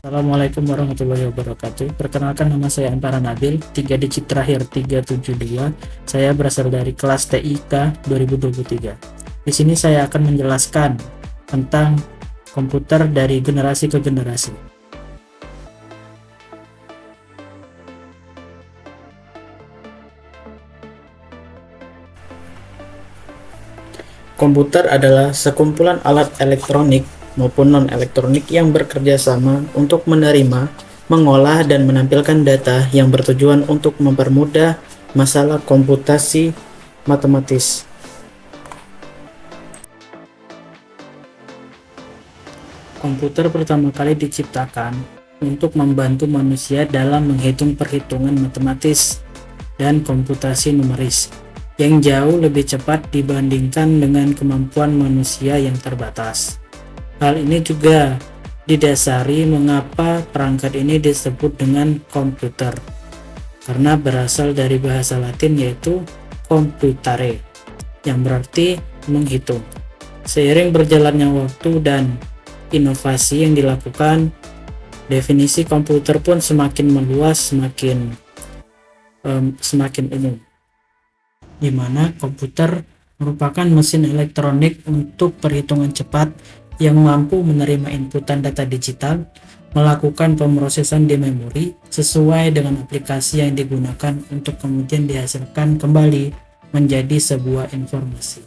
Assalamualaikum warahmatullahi wabarakatuh. Perkenalkan, nama saya Antara Nabil, 3 digit terakhir 372. Saya berasal dari kelas TIK 2023. Di sini saya akan menjelaskan tentang komputer dari generasi ke generasi. Komputer adalah sekumpulan alat elektronik maupun non-elektronik yang bekerja sama untuk menerima, mengolah, dan menampilkan data yang bertujuan untuk mempermudah masalah komputasi matematis. Komputer pertama kali diciptakan untuk membantu manusia dalam menghitung perhitungan matematis dan komputasi numeris yang jauh lebih cepat dibandingkan dengan kemampuan manusia yang terbatas. Hal ini juga didasari mengapa perangkat ini disebut dengan komputer, karena berasal dari bahasa Latin yaitu computare, yang berarti menghitung. Seiring berjalannya waktu dan inovasi yang dilakukan, definisi komputer pun semakin meluas, semakin umum, di mana komputer merupakan mesin elektronik untuk perhitungan cepat yang mampu menerima inputan data digital, melakukan pemrosesan di memori sesuai dengan aplikasi yang digunakan untuk kemudian dihasilkan kembali menjadi sebuah informasi.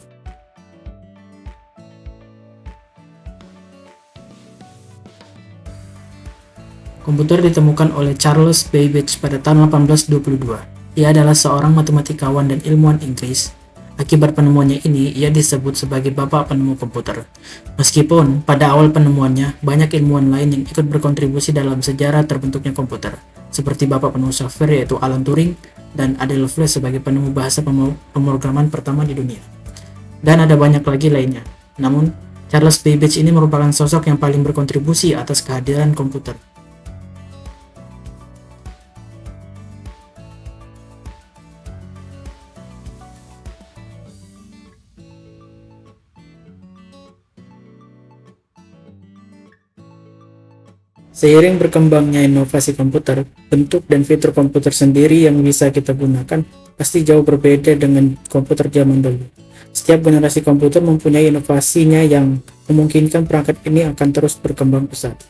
Komputer ditemukan oleh Charles Babbage pada tahun 1822. Ia adalah seorang matematikawan dan ilmuwan Inggris. Akibat penemuannya ini, ia disebut sebagai bapak penemu komputer. Meskipun pada awal penemuannya, banyak ilmuwan lain yang ikut berkontribusi dalam sejarah terbentuknya komputer, seperti bapak penemu software yaitu Alan Turing dan Ada Lovelace sebagai penemu bahasa pemrograman pertama di dunia. Dan ada banyak lagi lainnya. Namun, Charles Babbage ini merupakan sosok yang paling berkontribusi atas kehadiran komputer. Seiring berkembangnya inovasi komputer, bentuk dan fitur komputer sendiri yang bisa kita gunakan pasti jauh berbeda dengan komputer zaman dulu. Setiap generasi komputer mempunyai inovasinya yang memungkinkan perangkat ini akan terus berkembang pesat.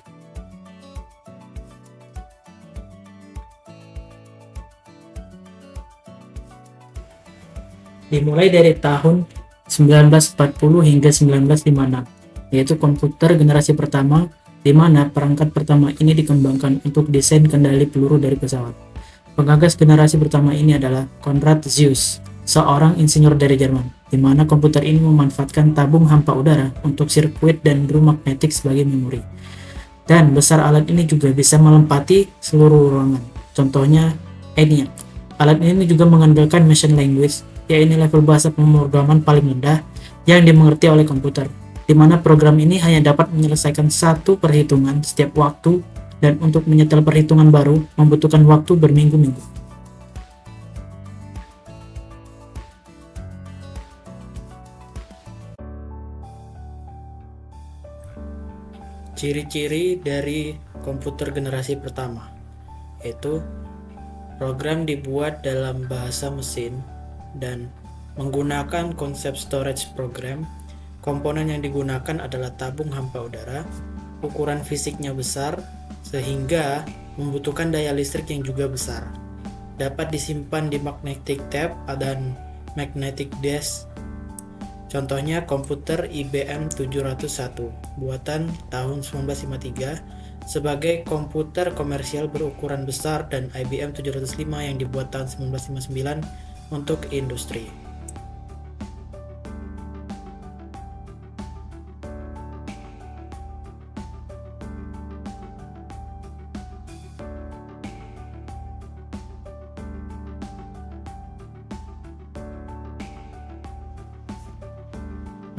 Dimulai dari tahun 1940 hingga 1956, yaitu komputer generasi pertama, di mana perangkat pertama ini dikembangkan untuk desain kendali peluru dari pesawat. Penggagas generasi pertama ini adalah Konrad Zuse, seorang insinyur dari Jerman, di mana komputer ini memanfaatkan tabung hampa udara untuk sirkuit dan drum magnetik sebagai memori. Dan besar alat ini juga bisa melempati seluruh ruangan. Contohnya ENIAC. Alat ini juga mengandalkan machine language, yaitu level bahasa pemrograman paling rendah yang dimengerti oleh komputer, di mana program ini hanya dapat menyelesaikan satu perhitungan setiap waktu, dan untuk menyetel perhitungan baru membutuhkan waktu berminggu-minggu. Ciri-ciri dari komputer generasi pertama, yaitu program dibuat dalam bahasa mesin dan menggunakan konsep storage program. Komponen yang digunakan adalah tabung hampa udara, ukuran fisiknya besar, sehingga membutuhkan daya listrik yang juga besar. Dapat disimpan di magnetic tape dan magnetic disk. Contohnya komputer IBM 701, buatan tahun 1953, sebagai komputer komersial berukuran besar, dan IBM 705 yang dibuat tahun 1959 untuk industri.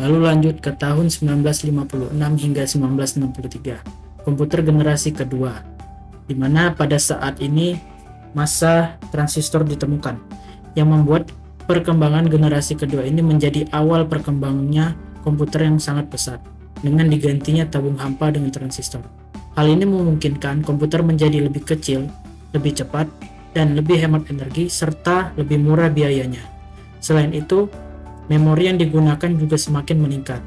Lalu lanjut ke tahun 1956 hingga 1963, komputer generasi kedua, di mana pada saat ini masa transistor ditemukan, yang membuat perkembangan generasi kedua ini menjadi awal perkembangannya komputer yang sangat besar, dengan digantinya tabung hampa dengan transistor. Hal ini memungkinkan komputer menjadi lebih kecil, lebih cepat, dan lebih hemat energi, serta lebih murah biayanya. Selain itu, memori yang digunakan juga semakin meningkat.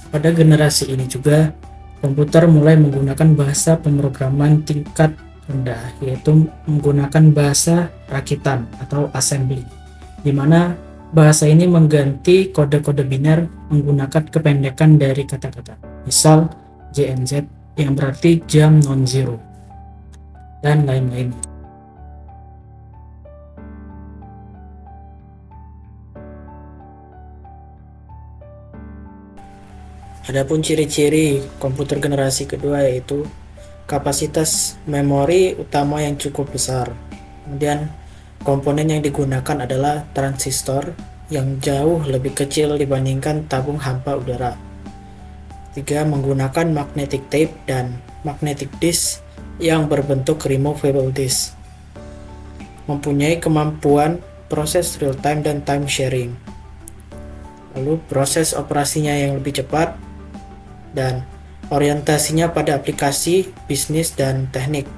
Pada generasi ini juga, komputer mulai menggunakan bahasa pemrograman tingkat rendah, yaitu menggunakan bahasa rakitan atau assembly, di mana bahasa ini mengganti kode-kode biner menggunakan kependekan dari kata-kata. Misal JNZ yang berarti jam non-zero, dan lain-lain. Adapun ciri-ciri komputer generasi kedua yaitu kapasitas memori utama yang cukup besar. Kemudian komponen yang digunakan adalah transistor yang jauh lebih kecil dibandingkan tabung hampa udara. 3. Menggunakan magnetic tape dan magnetic disk yang berbentuk removable disk. Mempunyai kemampuan proses real time dan time sharing. Lalu proses operasinya yang lebih cepat dan orientasinya pada aplikasi, bisnis, dan teknik.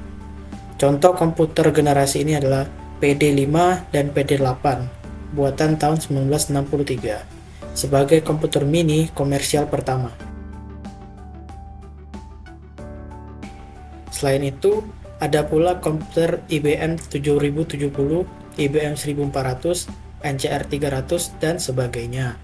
Contoh komputer generasi ini adalah PD5 dan PD8 buatan tahun 1963 sebagai komputer mini komersial pertama. Selain itu, ada pula komputer IBM 7070, IBM 1400, NCR 300, dan sebagainya.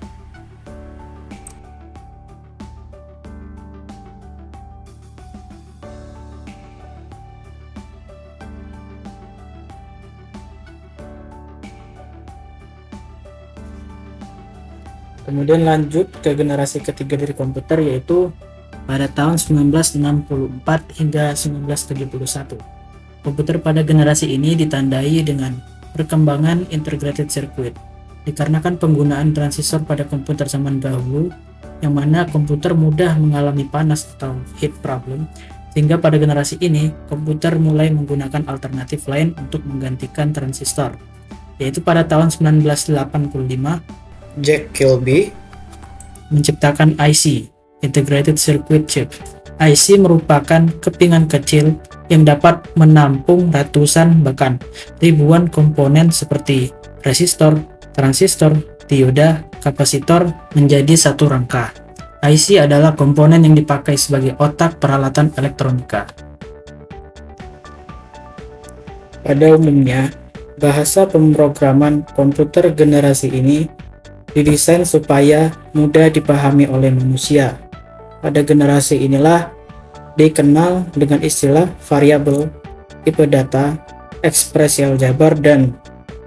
Kemudian lanjut ke generasi ketiga dari komputer, yaitu pada tahun 1964 hingga 1971. Komputer pada generasi ini ditandai dengan perkembangan integrated circuit, dikarenakan penggunaan transistor pada komputer zaman dahulu, yang mana komputer mudah mengalami panas atau heat problem, sehingga pada generasi ini komputer mulai menggunakan alternatif lain untuk menggantikan transistor, yaitu pada tahun 1985 Jack Kilby menciptakan IC, Integrated Circuit Chip. IC merupakan kepingan kecil yang dapat menampung ratusan bahkan ribuan komponen seperti resistor, transistor, dioda, kapasitor menjadi satu rangka. IC adalah komponen yang dipakai sebagai otak peralatan elektronika. Pada umumnya, bahasa pemrograman komputer generasi ini didesain supaya mudah dipahami oleh manusia. Pada generasi inilah dikenal dengan istilah variabel, tipe data, ekspresi aljabar, dan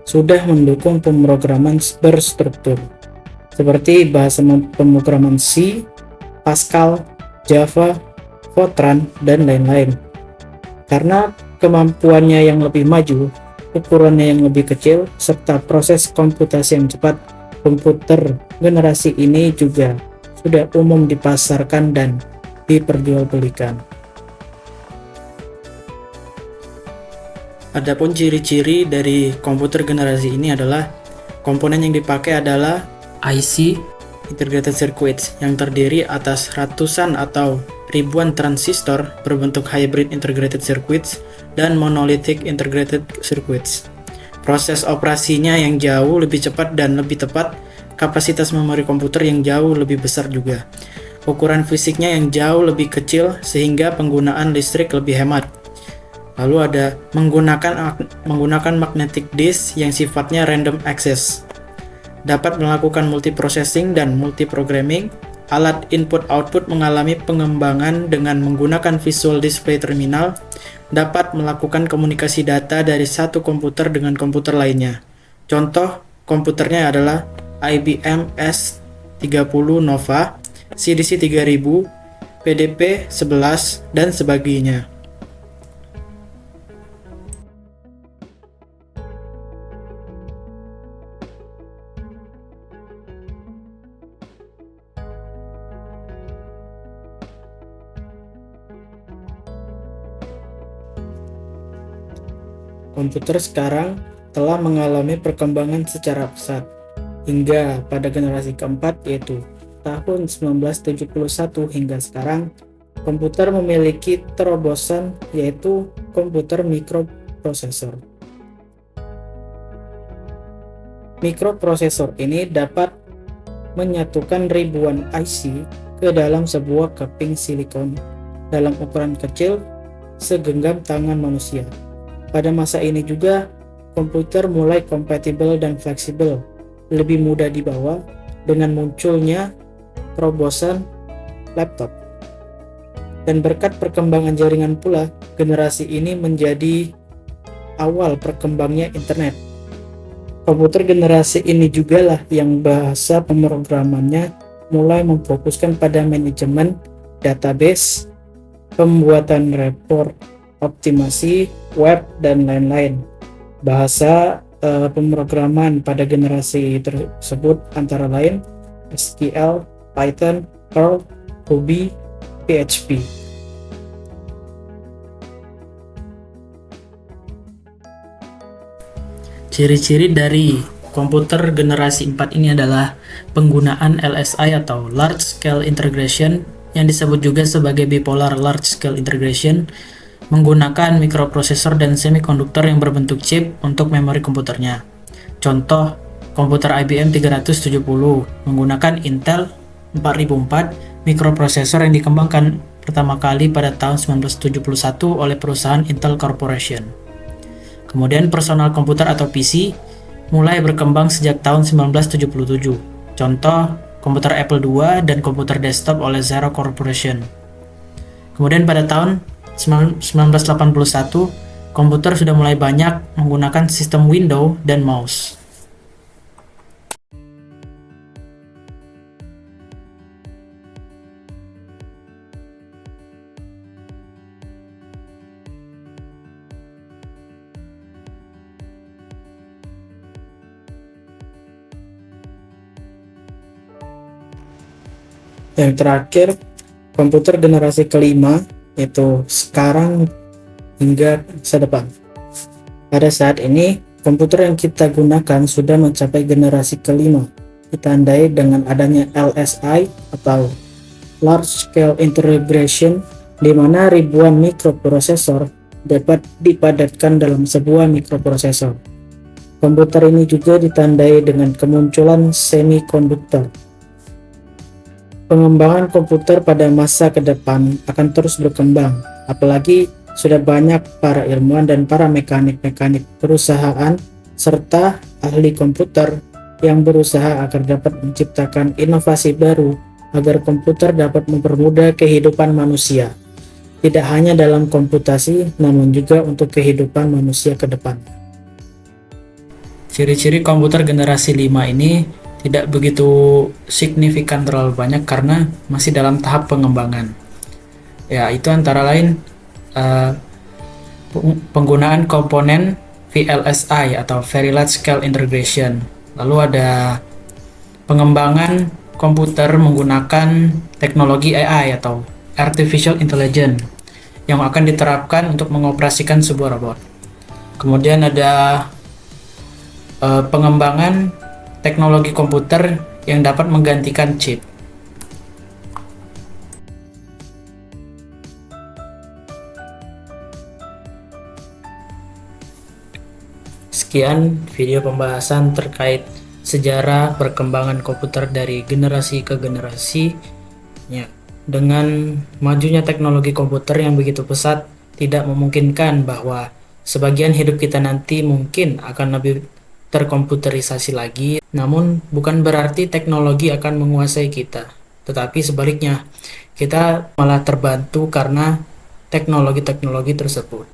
sudah mendukung pemrograman berstruktur seperti bahasa pemrograman C, Pascal, Java, Fortran, dan lain-lain. Karena kemampuannya yang lebih maju, ukurannya yang lebih kecil, serta proses komputasi yang cepat, komputer generasi ini juga sudah umum dipasarkan dan diperjualbelikan. Adapun ciri-ciri dari komputer generasi ini adalah komponen yang dipakai adalah IC, Integrated Circuits, yang terdiri atas ratusan atau ribuan transistor berbentuk hybrid integrated circuits dan monolithic integrated circuits. Proses operasinya yang jauh lebih cepat dan lebih tepat, kapasitas memori komputer yang jauh lebih besar juga. Ukuran fisiknya yang jauh lebih kecil sehingga penggunaan listrik lebih hemat. Lalu ada menggunakan magnetic disk yang sifatnya random access. Dapat melakukan multiprocessing dan multiprogramming. Alat input-output mengalami pengembangan dengan menggunakan visual display terminal, dapat melakukan komunikasi data dari satu komputer dengan komputer lainnya. Contoh komputernya adalah IBM S30 Nova, CDC 3000, PDP 11, dan sebagainya. komputer sekarang telah mengalami perkembangan secara pesat hingga pada generasi keempat, yaitu tahun 1971 hingga sekarang. Komputer memiliki terobosan, yaitu komputer mikroprosesor. Mikroprosesor ini dapat menyatukan ribuan IC ke dalam sebuah keping silikon dalam ukuran kecil segenggam tangan manusia. Pada masa ini juga, komputer mulai kompatibel dan fleksibel, lebih mudah dibawa dengan munculnya terobosan laptop. Dan berkat perkembangan jaringan pula, generasi ini menjadi awal perkembangnya internet. Komputer generasi ini juga lah yang bahasa pemrogramannya mulai memfokuskan pada manajemen database, pembuatan report, optimasi, web, dan lain-lain. Bahasa pemrograman pada generasi tersebut antara lain SQL, Python, Perl, Ruby, PHP. Ciri-ciri dari komputer generasi 4 ini adalah penggunaan LSI atau Large Scale Integration, yang disebut juga sebagai Bipolar Large Scale Integration, menggunakan mikroprosesor dan semikonduktor yang berbentuk chip untuk memori komputernya. Contoh, komputer IBM 370 menggunakan Intel 4004 mikroprosesor yang dikembangkan pertama kali pada tahun 1971 oleh perusahaan Intel Corporation. Kemudian personal komputer atau PC mulai berkembang sejak tahun 1977. Contoh, komputer Apple II dan komputer desktop oleh Xerox Corporation. Kemudian pada tahun 1981, komputer sudah mulai banyak menggunakan sistem Windows dan mouse. Yang terakhir, komputer generasi kelima, yaitu sekarang hingga masa depan. Pada saat ini, komputer yang kita gunakan sudah mencapai generasi kelima, ditandai dengan adanya LSI atau Large Scale Integration, di mana ribuan mikroprosesor dapat dipadatkan dalam sebuah mikroprosesor. Komputer ini juga ditandai dengan kemunculan semikonduktor. Pengembangan komputer pada masa ke depan akan terus berkembang, apalagi sudah banyak para ilmuwan dan para mekanik-mekanik perusahaan serta ahli komputer yang berusaha agar dapat menciptakan inovasi baru agar komputer dapat mempermudah kehidupan manusia, tidak hanya dalam komputasi namun juga untuk kehidupan manusia ke depan. Ciri-ciri komputer generasi 5 ini tidak begitu signifikan terlalu banyak karena masih dalam tahap pengembangan. Ya, itu antara lain penggunaan komponen VLSI atau Very Large Scale Integration. Lalu ada pengembangan komputer menggunakan teknologi AI atau Artificial Intelligence yang akan diterapkan untuk mengoperasikan sebuah robot. Kemudian ada pengembangan teknologi komputer yang dapat menggantikan chip. Sekian video pembahasan terkait sejarah perkembangan komputer dari generasi ke generasi. Ya, dengan majunya teknologi komputer yang begitu pesat, tidak memungkinkan bahwa sebagian hidup kita nanti mungkin akan lebih terkomputerisasi lagi. Namun bukan berarti teknologi akan menguasai kita, tetapi sebaliknya kita malah terbantu karena teknologi-teknologi tersebut.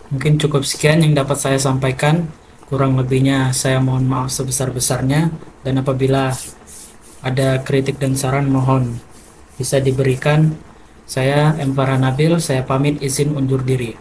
Mungkin cukup sekian yang dapat saya sampaikan, kurang lebihnya saya mohon maaf sebesar-besarnya, dan apabila ada kritik dan saran mohon bisa diberikan. Saya M. Farhan Nabil, saya pamit izin undur diri.